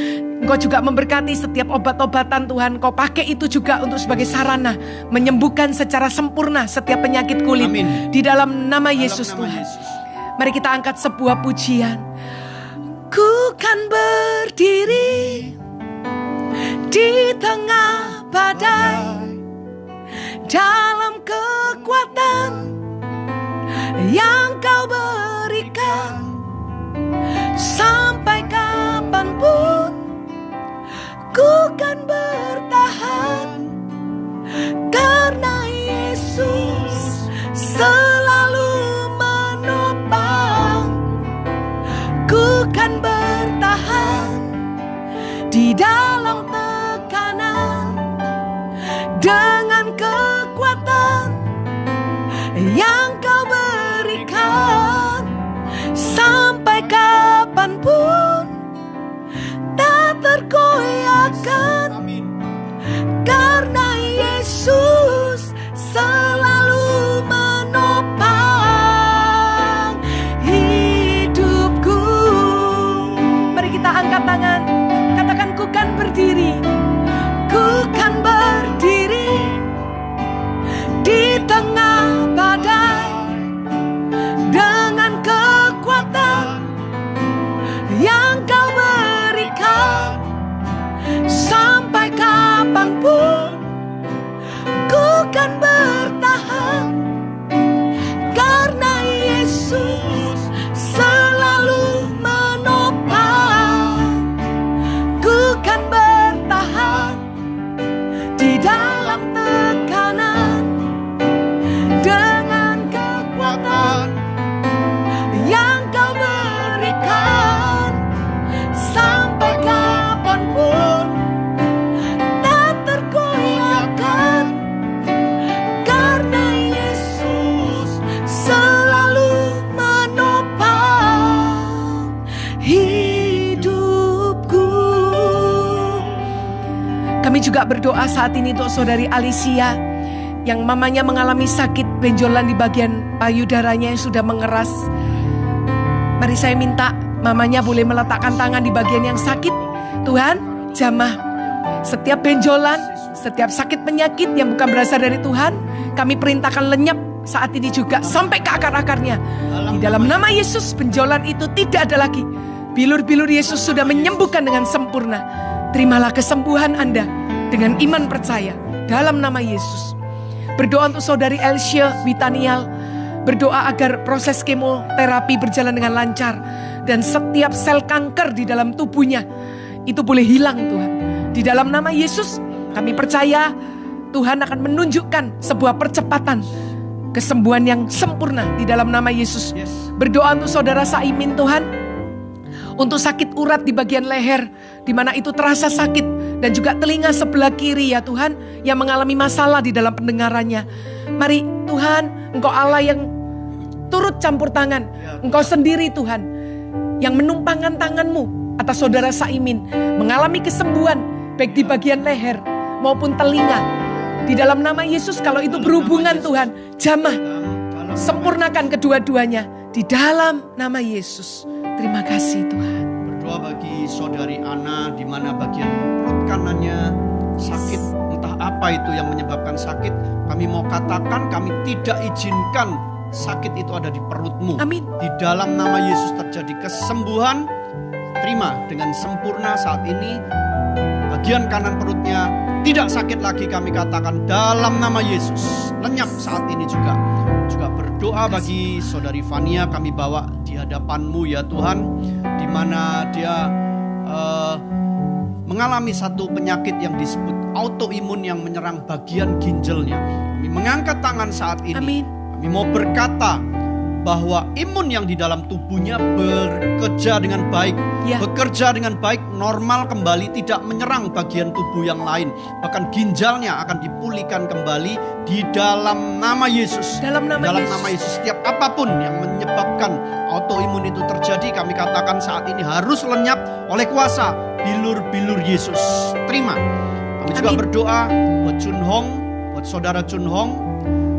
Engkau juga memberkati setiap obat-obatan Tuhan. Engkau pakai itu juga untuk sebagai sarana menyembuhkan secara sempurna setiap penyakit kulit. Amin. Di dalam nama Yesus Dalam nama Tuhan. Yesus. Mari kita angkat sebuah pujian. Ku kan berdiri di tengah badai, dalam kekuatan yang Kau berikan. Sampai kapanpun kapanpun tak tergoyahkan, Amin. karena Yesus selalu menopang hidupku. Mari kita angkat tangan, katakan, ku kan berdiri, ku kan berdiri di tengah badai dengan kekuatan yang Kau berikan. Sampai kapanpun ku kan bertahan, karena Yesus selalu menopang. Ku kan bertahan di dalam tekanan dengan kekuatan yang Kau berikan. Sampai kapanpun tak tergoyahkan, karena Yesus selalu menopang hidupku. Kami juga berdoa saat ini untuk saudari Alicia yang mamanya mengalami sakit benjolan di bagian payudaranya yang sudah mengeras. Mari saya minta mamanya boleh meletakkan tangan di bagian yang sakit. Tuhan, jamah setiap benjolan, setiap sakit penyakit yang bukan berasal dari Tuhan, kami perintahkan lenyap saat ini juga sampai ke akar-akarnya. Di dalam nama Yesus, benjolan itu tidak ada lagi. Bilur-bilur Yesus sudah menyembuhkan dengan sempurna. Terimalah kesembuhan Anda dengan iman percaya dalam nama Yesus. Berdoa untuk saudari Elsia Witanial. Berdoa agar proses kemoterapi berjalan dengan lancar. Dan setiap sel kanker di dalam tubuhnya itu boleh hilang, Tuhan. Di dalam nama Yesus kami percaya Tuhan akan menunjukkan sebuah percepatan kesembuhan yang sempurna di dalam nama Yesus. Berdoa untuk saudara Saimin, Tuhan, untuk sakit urat di bagian leher, di mana itu terasa sakit, dan juga telinga sebelah kiri ya Tuhan, yang mengalami masalah di dalam pendengarannya. Mari Tuhan, Engkau Allah yang turut campur tangan. Engkau sendiri Tuhan yang menumpangkan tangan-Mu atas saudara Saimin, mengalami kesembuhan baik di bagian leher maupun telinga. Di dalam nama Yesus, kalau itu berhubungan Tuhan, jamah, sempurnakan kedua-duanya di dalam nama Yesus. Terima kasih Tuhan. Berdoa bagi saudari Ana di mana bagian perut kanannya sakit, entah apa itu yang menyebabkan sakit. Kami mau katakan, kami tidak izinkan sakit itu ada di perutmu. Amin. Di dalam nama Yesus terjadi kesembuhan. Terima dengan sempurna saat ini. Bagian kanan perutnya tidak sakit lagi, kami katakan dalam nama Yesus. Lenyap saat ini juga. Juga berdoa bagi saudari Fania, kami bawa di hadapan-Mu ya Tuhan, di mana dia mengalami satu penyakit yang disebut autoimun yang menyerang bagian ginjalnya. Kami mengangkat tangan saat ini. Amin. Kami mau berkata bahwa imun yang di dalam tubuhnya bekerja dengan baik, bekerja dengan baik, normal kembali, tidak menyerang bagian tubuh yang lain. Bahkan ginjalnya akan dipulihkan kembali di dalam nama Yesus. Dalam nama Yesus, setiap apapun yang menyebabkan autoimun itu terjadi, kami katakan saat ini harus lenyap oleh kuasa bilur-bilur Yesus. Terima. Kami juga berdoa buat Chun Hong, buat saudara Chun Hong,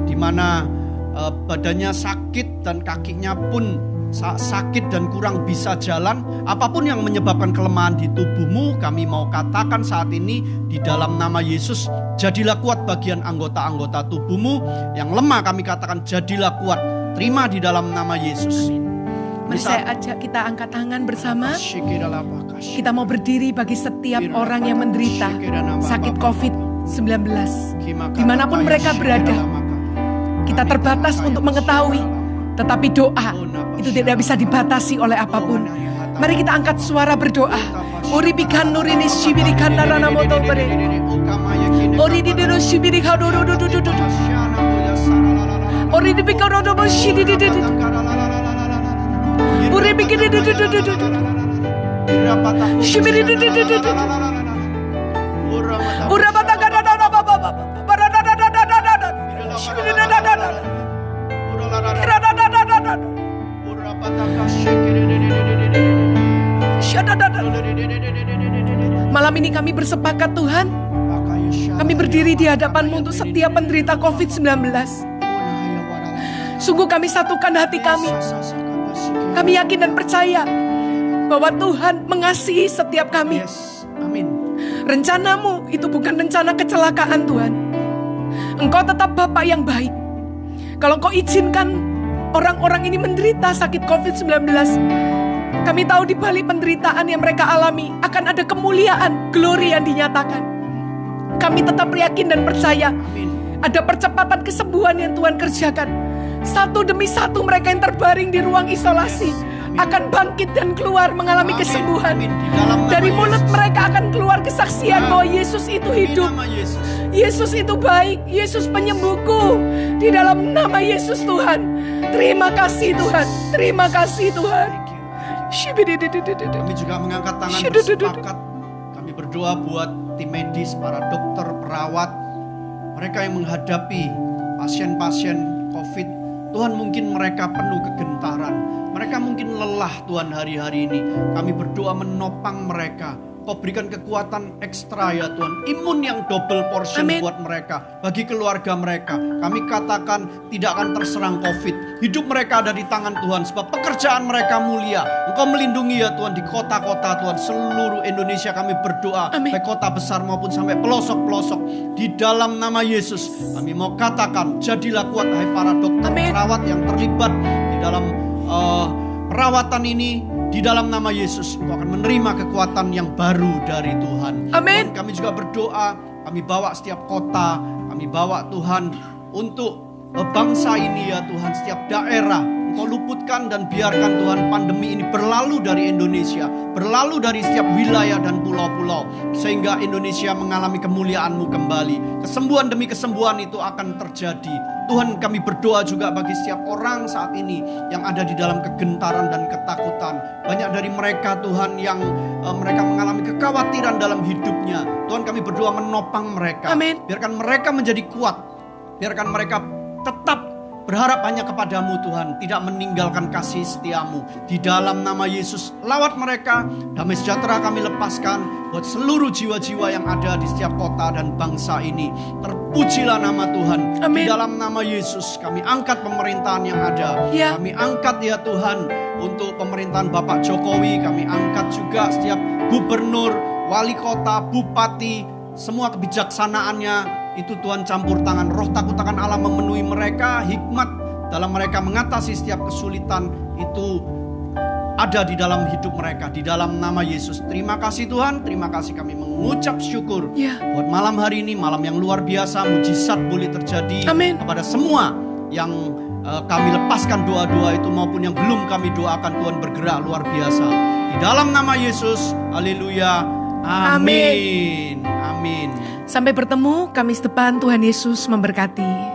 di mana badannya sakit dan kakinya pun sakit dan kurang bisa jalan. Apapun yang menyebabkan kelemahan di tubuhmu, kami mau katakan saat ini di dalam nama Yesus, jadilah kuat bagian anggota-anggota tubuhmu yang lemah, kami katakan jadilah kuat. Terima di dalam nama Yesus. Mari saya ajak kita angkat tangan bersama. Kita mau berdiri bagi setiap orang yang menderita sakit COVID-19, dimanapun mereka berada. Kita terbatas untuk mengetahui, tetapi doa itu tidak bisa dibatasi oleh apapun. Mari kita angkat suara berdoa. Uribikan nurini shibirikan narana moto bere. Orididero shibirika do do do do do. Oridibika do do shidi di di. Uribiki di di di di. Shibiri di di di di. Urabata kada da da ba ba ba. Barada da da da da da. Shibiri da da da da. Urada da da da da. Urabata ka shikiri di di di di. Malam ini kami bersepakat Tuhan, kami berdiri di hadapan-Mu untuk setiap penderita COVID-19. Sungguh kami satukan hati kami. Kami yakin dan percaya bahwa Tuhan mengasihi setiap kami. Amin. Rencana-Mu itu bukan rencana kecelakaan Tuhan. Engkau tetap Bapa yang baik. Kalau Engkau izinkan orang-orang ini menderita sakit COVID-19, kami tahu di balik penderitaan yang mereka alami akan ada kemuliaan, glory yang dinyatakan. Kami tetap yakin dan percaya ada percepatan kesembuhan yang Tuhan kerjakan. Satu demi satu mereka yang terbaring di ruang isolasi akan bangkit dan keluar mengalami kesembuhan. Dari mulut mereka akan keluar kesaksian bahwa Yesus itu hidup. Yesus itu baik. Yesus penyembuhku. Di dalam nama Yesus Tuhan. Terima kasih Tuhan. Terima kasih Tuhan. Kami juga mengangkat tangan bersepakat. Kami berdoa buat tim medis, para dokter, perawat, mereka yang menghadapi pasien-pasien COVID. Tuhan, mungkin mereka penuh kegentaran, mereka mungkin lelah Tuhan hari-hari ini. Kami berdoa menopang mereka. Kau berikan kekuatan ekstra ya Tuhan, imun yang double portion buat mereka, bagi keluarga mereka. Kami katakan tidak akan terserang COVID. Hidup mereka ada di tangan Tuhan, sebab pekerjaan mereka mulia. Engkau melindungi ya Tuhan di kota-kota Tuhan, seluruh Indonesia kami berdoa, baik kota besar maupun sampai pelosok-pelosok. Di dalam nama Yesus kami mau katakan, jadilah kuat hai para dokter, perawat yang terlibat di dalam perawatan ini. Di dalam nama Yesus, Engkau akan menerima kekuatan yang baru dari Tuhan. Amin. Kami juga berdoa, kami bawa setiap kota, kami bawa Tuhan untuk bangsa ini ya Tuhan, setiap daerah. Engkau luputkan dan biarkan Tuhan pandemi ini berlalu dari Indonesia, berlalu dari setiap wilayah dan pulau-pulau, sehingga Indonesia mengalami kemuliaan-Mu kembali. Kesembuhan demi kesembuhan itu akan terjadi. Tuhan, kami berdoa juga bagi setiap orang saat ini yang ada di dalam kegentaran dan ketakutan. Banyak dari mereka Tuhan yang mereka mengalami kekhawatiran dalam hidupnya. Tuhan, kami berdoa menopang mereka. Amin. Biarkan mereka menjadi kuat. Biarkan mereka tetap berharap hanya kepadamu Tuhan, tidak meninggalkan kasih setiamu. Di dalam nama Yesus, lawat mereka. Damai sejahtera kami lepaskan buat seluruh jiwa-jiwa yang ada di setiap kota dan bangsa ini. Terpujilah nama Tuhan. Amin. Di dalam nama Yesus kami angkat pemerintahan yang ada. Kami angkat ya Tuhan untuk pemerintahan Bapak Jokowi. Kami angkat juga setiap gubernur, wali kota, bupati, semua kebijaksanaannya. Itu Tuhan campur tangan, roh takut akan Allah memenuhi mereka, hikmat dalam mereka mengatasi setiap kesulitan itu ada di dalam hidup mereka. Di dalam nama Yesus, terima kasih Tuhan, terima kasih kami mengucap syukur buat malam hari ini, malam yang luar biasa, mujizat boleh terjadi kepada semua yang kami lepaskan doa-doa itu maupun yang belum kami doakan. Tuhan bergerak luar biasa. Di dalam nama Yesus, haleluya, amin. Amin. Sampai bertemu Kamis depan, Tuhan Yesus memberkati.